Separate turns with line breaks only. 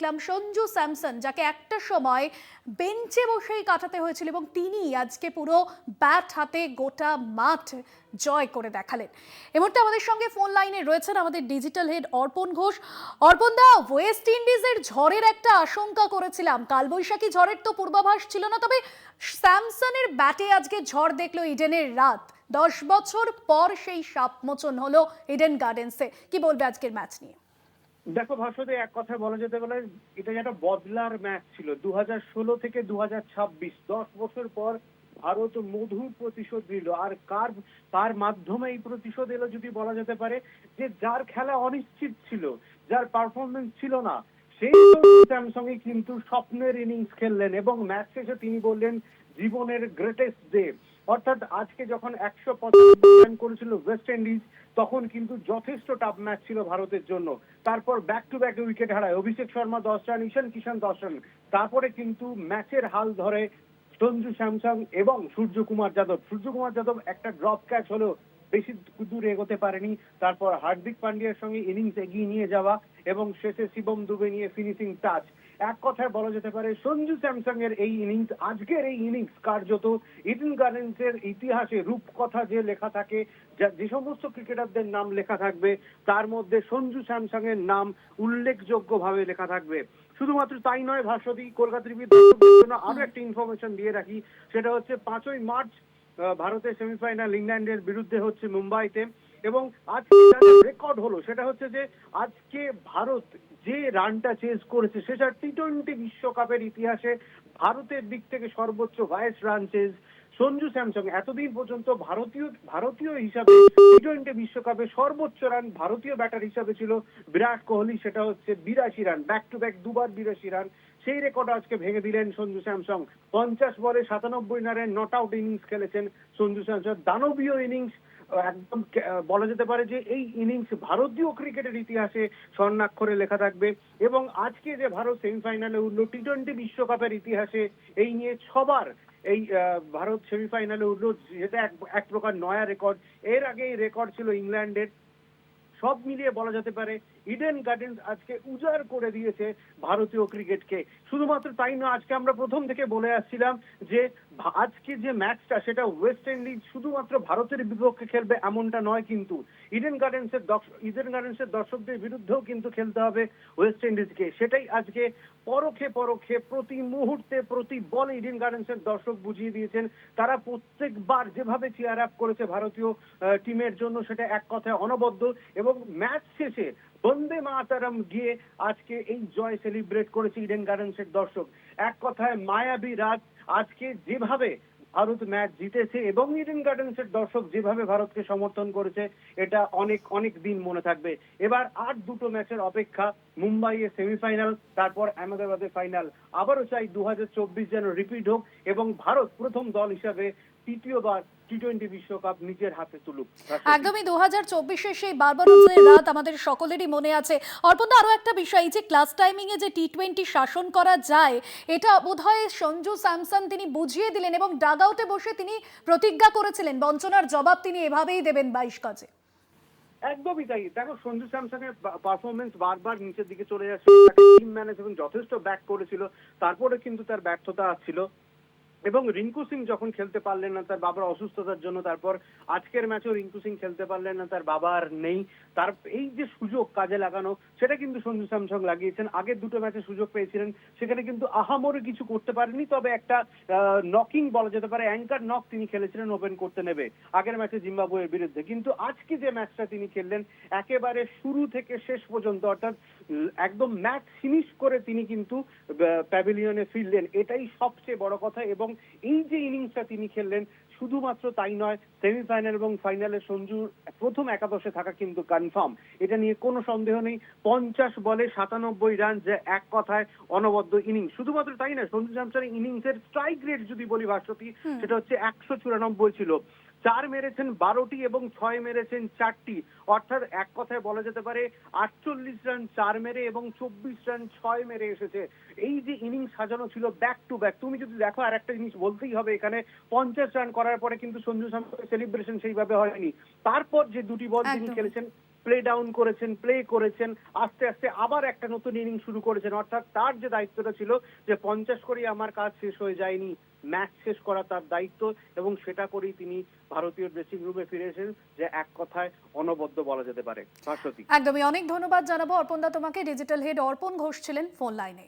দেখলাম সঞ্জু স্যামসন, যাকে একটা সময় বেঞ্চে বসেই কাটাতে হয়েছিল এবং তিনি আজকে পুরো ব্যাট হাতে গোটা মাঠ জয় করে দেখালেন। এই মুহূর্তে আমাদের সঙ্গে ফোন লাইনে রয়েছেন আমাদের ডিজিটাল হেড অর্পণ ঘোষ। অর্পণ দা, ওয়েস্ট ইন্ডিজের ঝড়ের একটা আশঙ্কা করেছিলাম, কালবৈশাখী ঝড়ের তো পূর্বাভাস ছিল না, তবে স্যামসনের ব্যাটে আজকে ঝড় দেখলো ইডেনের রাত। 10 বছর পর সেই সাপমোচন হলো ইডেন গার্ডেন্সে। কি বলবে আজকের ম্যাচ নিয়ে?
দেখো ভাস্বতী, এক কথায় বলা যেতে গেলে এটা একটা বদলার ম্যাচ ছিল। 2016 থেকে 2026, 10 বছর পর ভারত মধুর প্রতিশোধ নিল। আর কার মাধ্যমে এই প্রতিশোধ এলো যদি বলা যেতে পারে, যে যার খেলা অনিশ্চিত ছিল, যার পারফরমেন্স ছিল না, সেই স্যামসংই কিন্তু স্বপ্নের ইনিংস খেললেন এবং ম্যাচ শেষে তিনি বললেন জীবনের গ্রেটেস্ট ডে। অর্থাৎ আজকে যখন 195 রান করেছিল ওয়েস্ট ইন্ডিজ, তখন কিন্তু যথেষ্ট টাফ ম্যাচ ছিল ভারতের জন্য। তারপর ব্যাক টু ব্যাক উইকেট হারায় অভিষেক শর্মা 10 রান, ঈশান কিষান 10 রান। তারপরে কিন্তু ম্যাচের হাল ধরে সঞ্জু স্যামসন এবং সূর্যকুমার যাদব একটা ড্রপ ক্যাচ হলেও বেশি দূর এগোতে পারেনি। তারপর হার্দিক পান্ডিয়ার সঙ্গে ইনিংস এগিয়ে নিয়ে যাওয়া এবং শেষে শিবম দুবে নিয়ে ফিনিশিং টাচ। এক কথায় বলা যেতে পারে সঞ্জু স্যামসং এর এই ইনিংস, আজকের এই ইনিংস কার্যত ইডেন গার্ডেন্সের ইতিহাসে রূপকথা যে লেখা থাকে, যে সমস্ত ক্রিকেটারদের নাম লেখা থাকবে তার মধ্যে সঞ্জু স্যামসং এর নাম উল্লেখযোগ্যভাবে লেখা থাকবে। শুধুমাত্র তাই নয় ভাস্বতী, কলকাতা টিভির দর্শকদের জন্য আরো একটা ইনফরমেশন দিয়ে রাখি। সেটা হচ্ছে 5ই মার্চ ভারতের সেমিফাইনাল ইংল্যান্ডের বিরুদ্ধে হচ্ছে মুম্বাইতে। এবং আজকে রেকর্ড হলো সেটা হচ্ছে যে আজকে ভারত যে রানটা চেজ করেছে সেটা টি-20 বিশ্বকাপের ইতিহাসে ভারতের দিক থেকে সর্বোচ্চ highest run chase Sanju Samson. এতদিন পর্যন্ত ভারতীয় হিসাবে টি-20 বিশ্বকাপে সর্বোচ্চ রান ভারতীয় ব্যাটার হিসাবে ছিল বিরাট কোহলি, সেটা হচ্ছে 82 রান, ব্যাক টু ব্যাক দুবার 82 রান। সেই রেকর্ড আজকে ভেঙে দিলেন সঞ্জু স্যামসং। 50 বলে 97 রানের নট আউট ইনিংস খেলেছেন সঞ্জু স্যামসং, দানবীয় ইনিংস। একদম বলা যেতে পারে যে এই ইনিংস ভারতীয় ক্রিকেটের ইতিহাসে স্বর্ণাক্ষরে লেখা থাকবে। এবং আজকে যে ভারত সেমিফাইনালে উঠলো টি-20 বিশ্বকাপের ইতিহাসে, এই নিয়ে ছবার এই ভারত সেমিফাইনালে উঠলো, যেটা এক প্রকার নয়া রেকর্ড। এর আগে এই রেকর্ড ছিল ইংল্যান্ডের। সব মিলিয়ে বলা যেতে পারে ইডেন গার্ডেন্স আজকে উজাড় করে দিয়েছে ভারতীয় ক্রিকেটকে। শুধুমাত্র তাই নয়, আজকে আমরা প্রথম থেকে বলে আসছিলাম যে আজকে যে ম্যাচটা সেটা ওয়েস্ট ইন্ডিজ শুধুমাত্র ভারতের বিপক্ষে খেলবে এমনটা নয়, কিন্তু ইডেন গার্ডেন্সের দর্শকদের বিরুদ্ধেও কিন্তু খেলতে হবে ওয়েস্ট ইন্ডিজকে। সেটাই আজকে পরোক্ষে প্রতি মুহূর্তে প্রতি বলে ইডেন গার্ডেন্সের দর্শক বুঝিয়ে দিয়েছেন। তারা প্রত্যেকবার যেভাবে চিয়ার আপ করেছে ভারতীয় টিমের জন্য, সেটা এক কথায় অনবদ্য। এবং ম্যাচ শেষে বন্দে মাতারম গিয়ে আজকে এই জয় সেলিব্রেট করেছে ইডেন গার্ডেন্সের দর্শক। এক কথায় মায়াবী রাত। আজকে যেভাবে ভারত ম্যাচ জিতেছে এবং ইডেন গার্ডেন্সের দর্শক যেভাবে ভারতকে সমর্থন করেছে, এটা অনেক অনেক দিন মনে থাকবে। এবার আর দুটো ম্যাচের অপেক্ষা, মুম্বাইয়ে সেমিফাইনাল, তারপর আহমেদাবাদে ফাইনাল। আবারও চাই 2024 যেন রিপিট হোক এবং ভারত প্রথম দল হিসাবে তৃতীয়বার টি-20 বিশ্বকাপ নিজের হাতে তুলুক।
একদমই 2024-এর সেই বারবারোজের রাত আমাদের সকলেরই মনে আছে। অর্পণ, আরো একটা বিষয়, এই যে ক্লাস টাইমিং এ যে টি-20 শাসন করা যায়, এটা বোধহয় সঞ্জু স্যামসন তিনি বুঝিয়ে দিলেন এবং ডাগ আউটে বসে তিনি প্রতিজ্ঞা করেছিলেন বঞ্চনার জবাব তিনি এভাবেই দেবেন 22 গজে।
একদমই তাই। দেখো, সঞ্জু স্যামসনের পারফরমেন্স বারবার নিচের দিকে চলে যাচ্ছে। টিম ম্যানেজমেন্ট যথেষ্ট ব্যাক করেছিল, তারপরে কিন্তু তার ব্যর্থতা ছিল। এবং রিঙ্কু সিং যখন খেলতে পারলেন না তার বাবার অসুস্থতার জন্য, তারপর আজকের ম্যাচেও রিঙ্কু সিং খেলতে পারলেন না, তার বাবা আর নেই। তার এই যে সুযোগ কাজে লাগানো, সেটা কিন্তু সঞ্জু স্যামসং লাগিয়েছেন। আগের দুটো ম্যাচে সুযোগ পেয়েছিলেন, সেখানে কিন্তু আহামরি কিছু করতে পারেনি, তবে একটা নকিং বলা যেতে পারে, অ্যাঙ্কার নক তিনি খেলেছিলেন ওপেন করতে নেবে আগের ম্যাচে জিম্বাবুয়ের বিরুদ্ধে। কিন্তু আজকে যে ম্যাচটা তিনি খেললেন একেবারে শুরু থেকে শেষ পর্যন্ত, অর্থাৎ একদম ম্যাচ ফিনিশ করে তিনি কিন্তু প্যাভিলিয়নে ফিরলেন, এটাই সবচেয়ে বড় কথা। এবং এই যে ইনিংসটা তিনি খেললেন, শুধুমাত্র তাই নয়, সেমিফাইনাল এবং ফাইনালে সঞ্জুর প্রথম একাদশে থাকা কিন্তু কনফার্ম, এটা নিয়ে কোনো সন্দেহ নেই। 50 বলে 97 রান, যে এক কথায় অনবদ্য ইনিংস। শুধুমাত্র তাই নয়, সঞ্জু স্যামসনের ইনিংসের স্ট্রাইক রেট যদি বলি ভাস্বতী, সেটা হচ্ছে 194 ছিল। 4 মেরেছেন 12টি এবং 6 মেরেছেন 4টি, অর্থাৎ এক কথায় বলা যেতে পারে 48 রান 4 মেরে এবং 24 রান 6 মেরে এসেছে। এই যে ইনিংস সাজানো ছিল ব্যাক টু ব্যাক, তুমি যদি দেখো আর একটা জিনিস বলতেই হবে এখানে, 50 রান করার পরে কিন্তু সঞ্জু স্যামসনের সেলিব্রেশন সেইভাবে হয়নি। তারপর যে দুটি বল তিনি খেলেছেন প্লে ডাউন করেছেন, প্লে করেছেন, আস্তে আস্তে আবার একটা নতুন ইনিংস শুরু করেছেন। অর্থাৎ তার যে দায়িত্বটা ছিল যে 50 করেই আমার কাজ শেষ হয়ে যায়নি, ম্যাচ শেষ করা তার দায়িত্ব, এবং সেটা করেই তিনি ভারতীয় ড্রেসিং রুমে ফিরেছেন, যে এক কথায় অনবদ্য বলা যেতে পারে। ভাস্বতী,
একদমই, অনেক ধন্যবাদ জানাবো অর্পণ দা তোমাকে। ডিজিটাল হেড অর্পণ ঘোষ ছিলেন ফোন লাইনে।